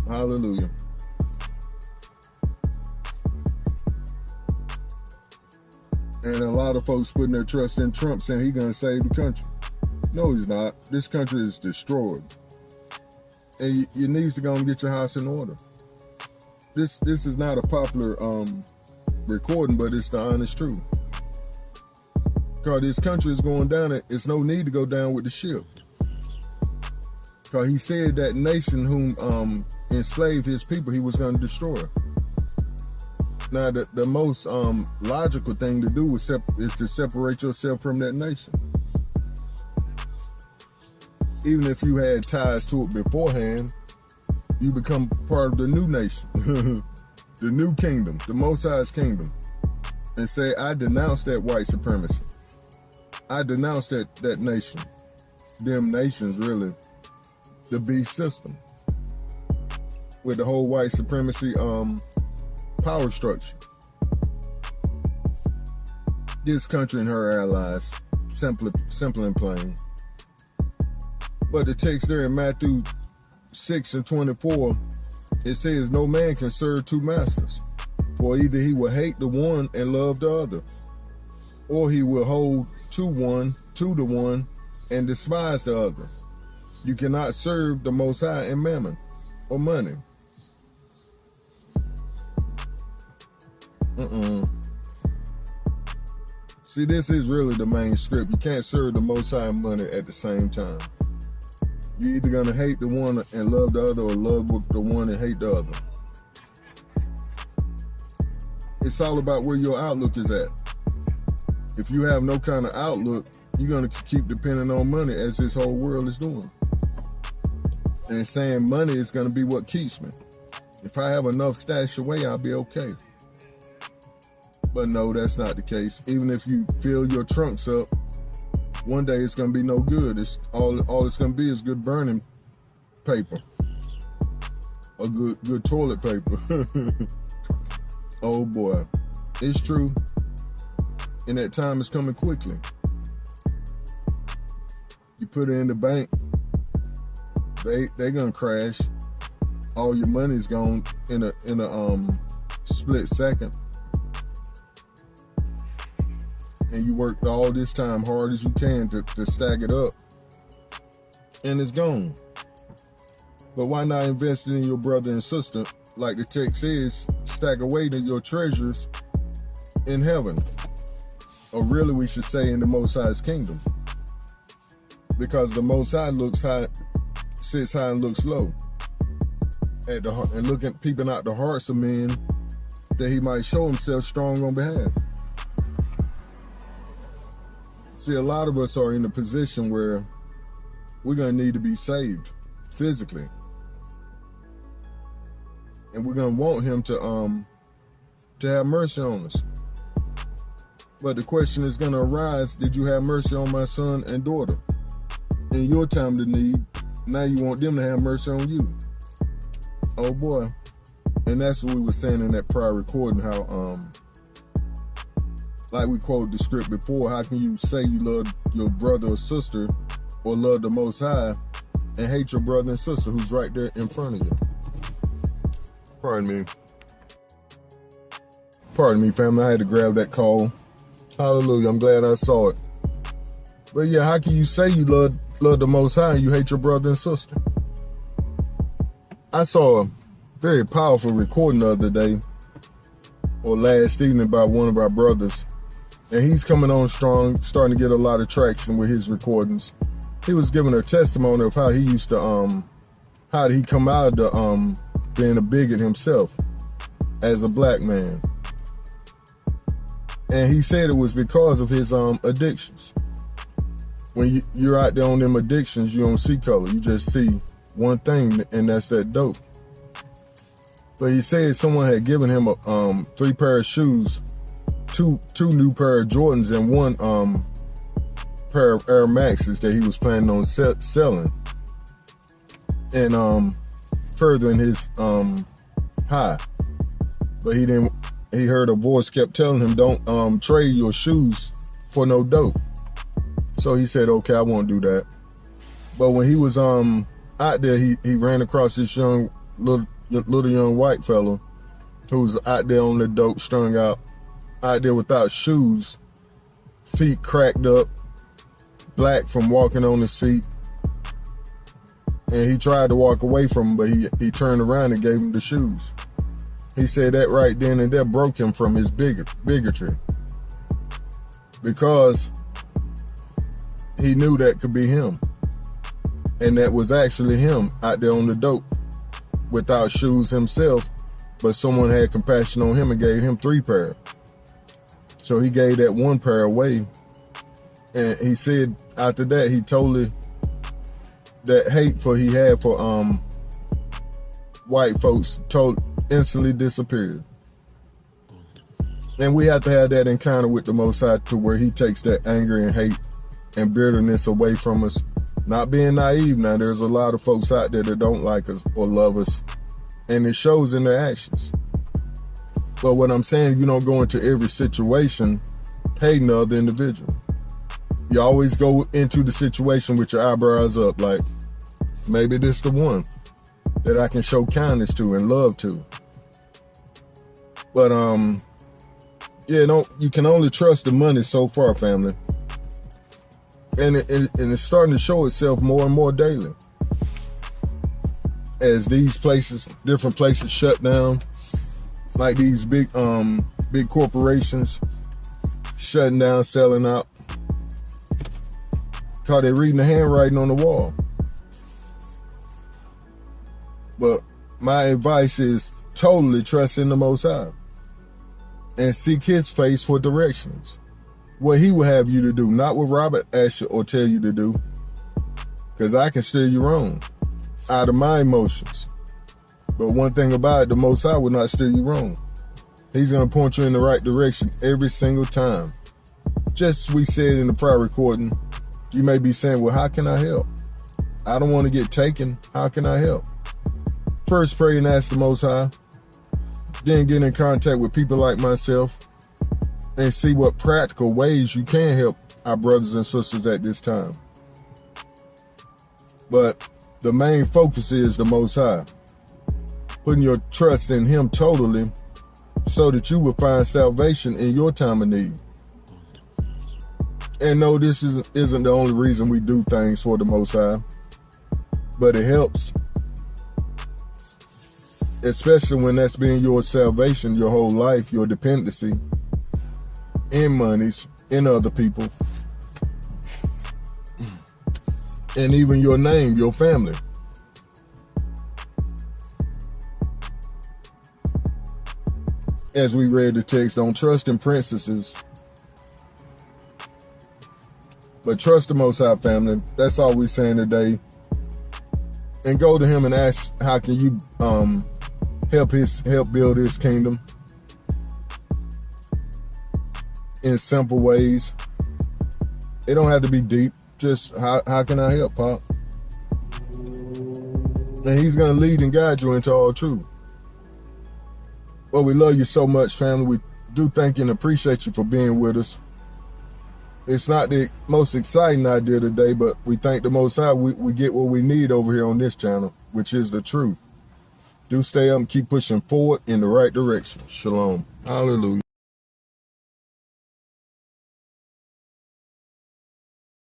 Hallelujah. And a lot of folks putting their trust in Trump, saying he's going to save the country. No, he's not. This country is destroyed. And you need to go and get your house in order. This is not a popular recording, but it's the honest truth. Because this country is going down, it's no need to go down with the ship. Because he said that nation whom enslaved his people, he was going to destroy. Now, the most logical thing to do is to separate yourself from that nation. Even if you had ties to it beforehand, you become part of the new nation, the new kingdom, the Most High's kingdom, and say, I denounce that white supremacy. I denounce that nation, them nations really, the beast system, with the whole white supremacy power structure. This country and her allies, simple and plain. But the text there in Matthew 6:24, it says, no man can serve two masters, for either he will hate the one and love the other, or he will hold to the one and despise the other. You cannot serve the Most High and mammon or money. See, this is really the main script. You can't serve the Most High and money at the same time. You're either going to hate the one and love the other, or love the one and hate the other. It's all about where your outlook is at. If you have no kind of outlook, you're going to keep depending on money, as this whole world is doing. And saying money is going to be what keeps me. If I have enough stashed away, I'll be okay. But no, that's not the case. Even if you fill your trunks up, one day it's going to be no good. It's all it's going to be is good burning paper, or good toilet paper. Oh boy, it's true. And that time is coming quickly. You put it in the bank, they're gonna crash. All your money's gone in a split second. And you worked all this time hard as you can to stack it up, and it's gone. But why not invest in your brother and sister? Like the text says, stack away your treasures in heaven. Or really, we should say in the Most High's kingdom. Because the Most High sits high and looks low. And peeping out the hearts of men, that he might show himself strong on behalf. See, a lot of us are in a position where we're going to need to be saved physically. And we're going to want him to have mercy on us. But the question is going to arise, did you have mercy on my son and daughter? In your time of need, now you want them to have mercy on you. Oh boy. And that's what we were saying in that prior recording, how like we quoted the script before, how can you say you love your brother or sister, or love the Most High, and hate your brother and sister who's right there in front of you? Pardon me, family. I had to grab that call. Hallelujah. I'm glad I saw it. But yeah, how can you say you love the Most High and you hate your brother and sister? I saw a very powerful recording the other day, or last evening, by one of our brothers. And he's coming on strong, starting to get a lot of traction with his recordings. He was giving a testimony of how he used to, how did he come out of being a bigot himself as a black man. And he said it was because of his addictions. When you're out there on them addictions, you don't see color. You just see one thing, and that's that dope. But he said someone had given him 3 pair of shoes, two new pair of Jordans, and 1 pair of Air Maxes that he was planning on selling, and furthering his high. But he didn't. He heard a voice kept telling him, don't trade your shoes for no dope. So he said, okay, I won't do that. But when he was out there, he ran across this young little little young white fella who's out there on the dope, strung out there without shoes, feet cracked up, black from walking on his feet. And he tried to walk away from him, but he turned around and gave him the shoes. He said that right then and there broke him from his bigotry. Because he knew that could be him. And that was actually him out there on the dope without shoes himself, but someone had compassion on him and gave him 3 pair. So he gave that 1 pair away. And he said after that, he totally, that hate he had for white folks instantly disappeared. And we have to have that encounter with the Most High to where he takes that anger and hate and bitterness away from us. Not being naive now, there's a lot of folks out there that don't like us or love us, and it shows in their actions. But what I'm saying, you don't go into every situation hating the other individual. You always go into the situation with your eyebrows up, like, maybe this the one that I can show kindness to and love to. But yeah, you can only trust the money so far, family. And it's starting to show itself more and more daily. As these places, different places shut down, like these big corporations shutting down, selling out, because they're reading the handwriting on the wall. But my advice is totally trust in the Most High and seek his face for directions. What he will have you to do, not what Robert asks you or tell you to do. Because I can steer you wrong out of my emotions. But one thing about it, the Most High will not steer you wrong. He's going to point you in the right direction every single time. Just as we said in the prior recording, you may be saying, well, how can I help? I don't want to get taken. How can I help? First, pray and ask the Most High. Then get in contact with people like myself and see what practical ways you can help our brothers and sisters at this time. But the main focus is the Most High. Putting your trust in him totally so that you will find salvation in your time of need. And no, this isn't the only reason we do things for the Most High, but it helps. Especially when that's been your salvation, your whole life, your dependency in monies, in other people, and even your name, your family. As we read the text, don't trust in princesses, but trust the Most High, family. That's all we're saying today. And go to him and ask, how can you help build his kingdom in simple ways. It don't have to be deep. Just how can I help, Pop? And he's going to lead and guide you into all truth. Well, we love you so much, family. We do thank you and appreciate you for being with us. It's not the most exciting idea today, but we thank the Most High. We get what we need over here on this channel, which is the truth. Do stay up and keep pushing forward in the right direction. Shalom. Hallelujah.